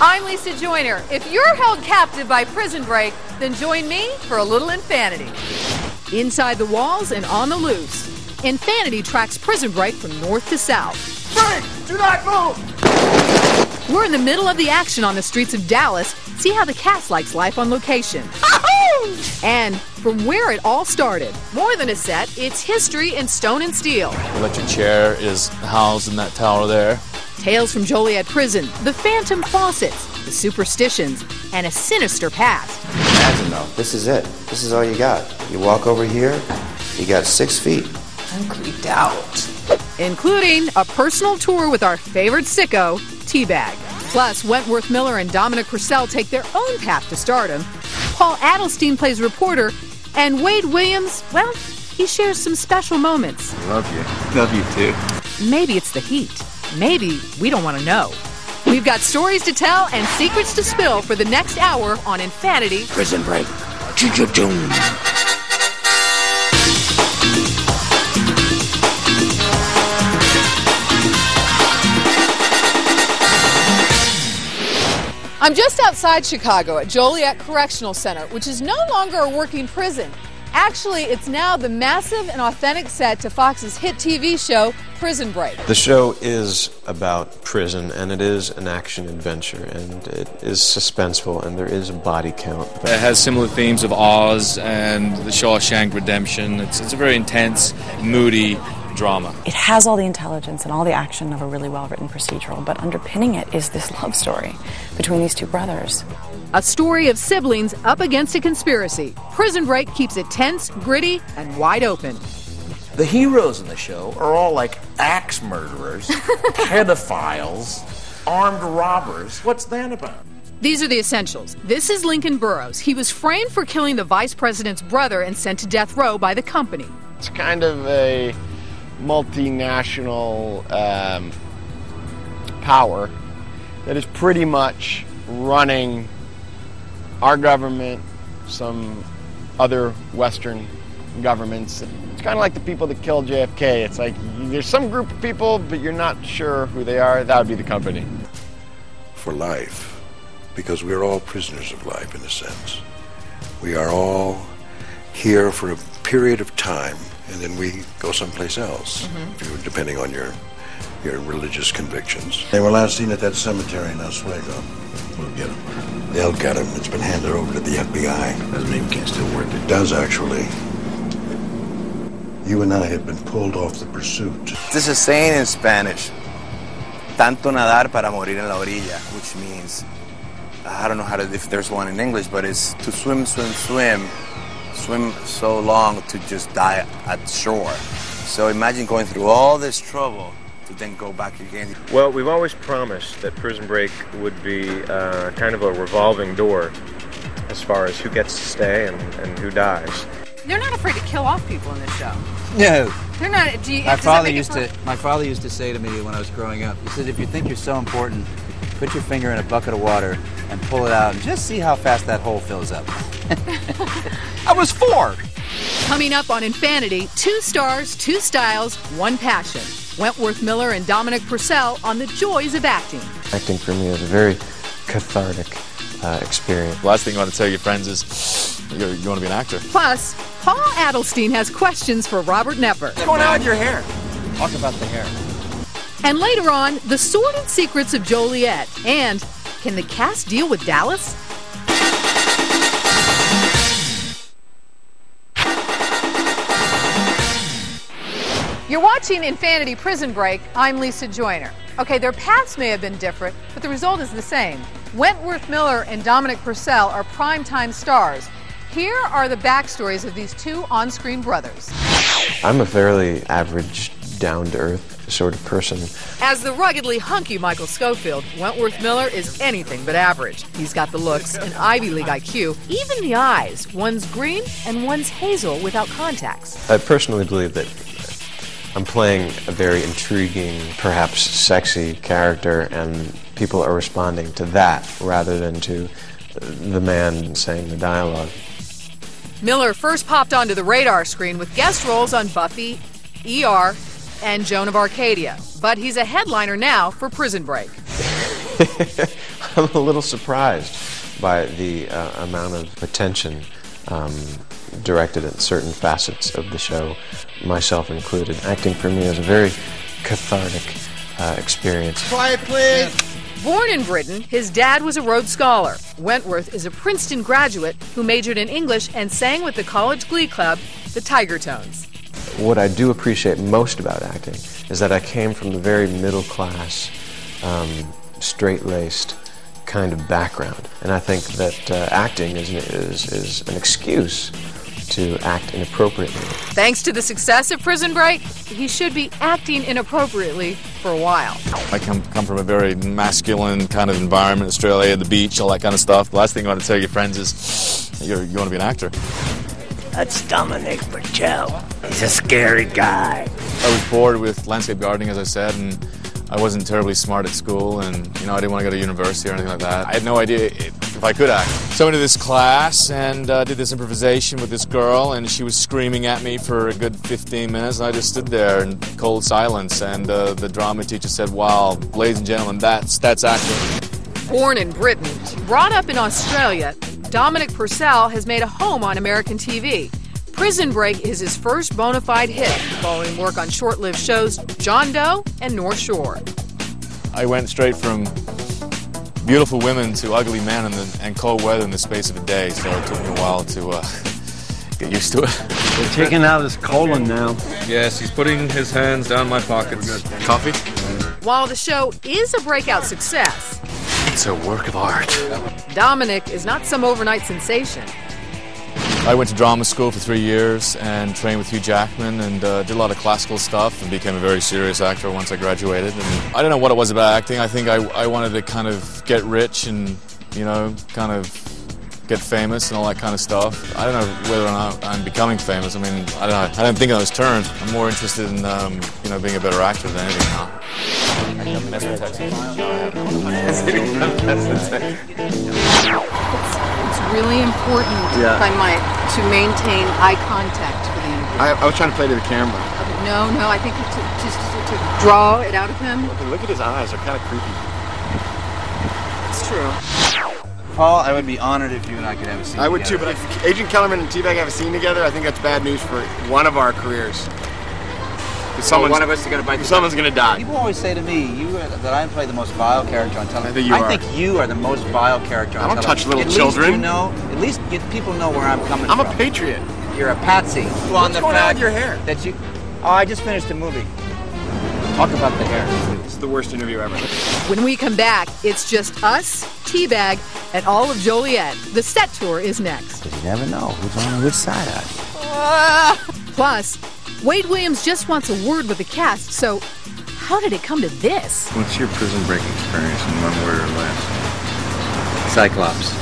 I'm Lisa Joyner. If you're held captive by Prison Break, then join me for a little Infanity. Inside the walls and on the loose, Infanity tracks Prison Break from north to south. Frank, do not move! We're in the middle of the action on the streets of Dallas. See how the cast likes life on location. And from where it all started, more than a set, it's history in stone and steel. The electric chair is housed in that tower there. Tales from Joliet Prison, the phantom faucets, the superstitions, and a sinister past. Imagine though, this is it. This is all you got. You walk over here, you got 6 feet. I'm creeped out. Including a personal tour with our favorite sicko, Teabag. Plus, Wentworth Miller and Dominic Purcell take their own path to stardom. Paul Adelstein plays reporter, and Wade Williams, well, he shares some special moments. Love you. Love you too. Maybe it's the heat. Maybe we don't want to know. We've got stories to tell and secrets to spill for the next hour on Infanity Prison Break. Choo-choo-choom. I'm just outside Chicago at Joliet Correctional Center, which is no longer a working prison. Actually, it's now the massive and authentic set to Fox's hit TV show, Prison Break. The show is about prison, and it is an action adventure, and it is suspenseful, and there is a body count. It has similar themes of Oz and the Shawshank Redemption. It's a very intense, moody drama. It has all the intelligence and all the action of a really well-written procedural, but underpinning it is this love story between these two brothers. A story of siblings up against a conspiracy. Prison Break keeps it tense, gritty, and wide open. The heroes in the show are all like axe murderers, pedophiles, armed robbers. What's that about? These are the essentials. This is Lincoln Burrows. He was framed for killing the vice president's brother and sent to death row by the company. It's kind of a multinational power that is pretty much running our government, some other Western governments. It's kind of like the people that killed JFK. It's like there's some group of people, but you're not sure who they are. That would be the company. For life, because we're all prisoners of life in a sense. We are all here for a period of time, and then we go someplace else, depending on your religious convictions. They were last seen at that cemetery in Oswego. We'll get them. They'll get them. It's been handed over to the FBI. Doesn't mean we can't still work. It does, actually. You and I have been pulled off the pursuit. There's a saying in Spanish, tanto nadar para morir en la orilla, which means, I don't know if there's one in English, but it's to swim, swim, swim, swim so long to just die at shore. So imagine going through all this trouble to then go back again. Well, we've always promised that Prison Break would be kind of a revolving door as far as who gets to stay and who dies. They're not afraid to kill off people in this show. No. They're not. My father used to say to me when I was growing up, he said, if you think you're so important, put your finger in a bucket of water and pull it out and just see how fast that hole fills up. I was 4. Coming up on Infanity, 2 stars, 2 styles, 1 passion. Wentworth Miller and Dominic Purcell on the joys of acting. Acting for me is a very cathartic experience. The last thing you want to tell your friends is you want to be an actor. Plus, Paul Adelstein has questions for Robert Knepper. What's going on with your hair? Talk about the hair. And later on, the sordid secrets of Joliet. And can the cast deal with Dallas? You're watching Infanity Prison Break. I'm Lisa Joyner. Okay, their paths may have been different, but the result is the same. Wentworth Miller and Dominic Purcell are primetime stars. Here are the backstories of these 2 on-screen brothers. I'm a fairly average, down-to-earth sort of person. As the ruggedly hunky Michael Schofield, Wentworth Miller is anything but average. He's got the looks, an Ivy League IQ, even the eyes. One's green and one's hazel without contacts. I personally believe that I'm playing a very intriguing, perhaps sexy character, and people are responding to that rather than to the man saying the dialogue. Miller first popped onto the radar screen with guest roles on Buffy, ER, and Joan of Arcadia. But he's a headliner now for Prison Break. I'm a little surprised by the amount of attention directed at certain facets of the show, myself included. Acting for me is a very cathartic experience. Quiet, please! Born in Britain, his dad was a Rhodes Scholar. Wentworth is a Princeton graduate who majored in English and sang with the college glee club, the Tiger Tones. What I do appreciate most about acting is that I came from the very middle class, straight-laced kind of background. And I think that acting is an excuse to act inappropriately. Thanks to the success of Prison Break, he should be acting inappropriately for a while. I come from a very masculine kind of environment, Australia, the beach, all that kind of stuff. The last thing you want to tell your friends is you want to be an actor. That's Dominic Purcell. He's a scary guy. I was bored with landscape gardening, as I said, and I wasn't terribly smart at school, and I didn't want to go to university or anything like that. I had no idea if I could act. So I went to this class and did this improvisation with this girl, and she was screaming at me for a good 15 minutes, and I just stood there in cold silence, and the drama teacher said, "Wow, ladies and gentlemen, that's acting." Born in Britain, brought up in Australia, Dominic Purcell has made a home on American TV. Prison Break is his first bona fide hit, following work on short-lived shows John Doe and North Shore. I went straight from beautiful women to ugly men and cold weather in the space of a day, so it took me a while to get used to it. They're taking out his colon now. Yes, he's putting his hands down my pockets. Coffee? While the show is a breakout success, It's a work of art. Dominic is not some overnight sensation. I went to drama school for 3 years and trained with Hugh Jackman and did a lot of classical stuff and became a very serious actor once I graduated. And I don't know what it was about acting. I think I wanted to kind of get rich and, kind of get famous and all that kind of stuff. I don't know whether or not I'm becoming famous. I mean, I don't know. I don't think in those terms. I'm more interested in, being a better actor than anything now. It's really important, if I might, to maintain eye contact for the interview. I was trying to play to the camera. No, I think to draw it out of him. Look at his eyes, they're kind of creepy. It's true. Paul, I would be honored if you and I could have a scene I would together. too, but if Agent Kellerman and T-Bag have a scene together, I think that's bad news for one of our careers. One of us is going to bite. Someone's going to die. People always say to me, that I play the most vile character on television. I think you are the most vile character on television. I don't touch little at children. At least people know where I'm coming I'm from. a patriot. You're a patsy. What's going on with your hair? I just finished a movie. Talk about the hair. This is the worst interview ever. When we come back, it's just us, T-Bag, and all of Joliet. The set tour is next. You never know who's on which side of you. Plus, Wade Williams just wants a word with the cast, so how did it come to this? What's your prison break experience in one word or less? Cyclops.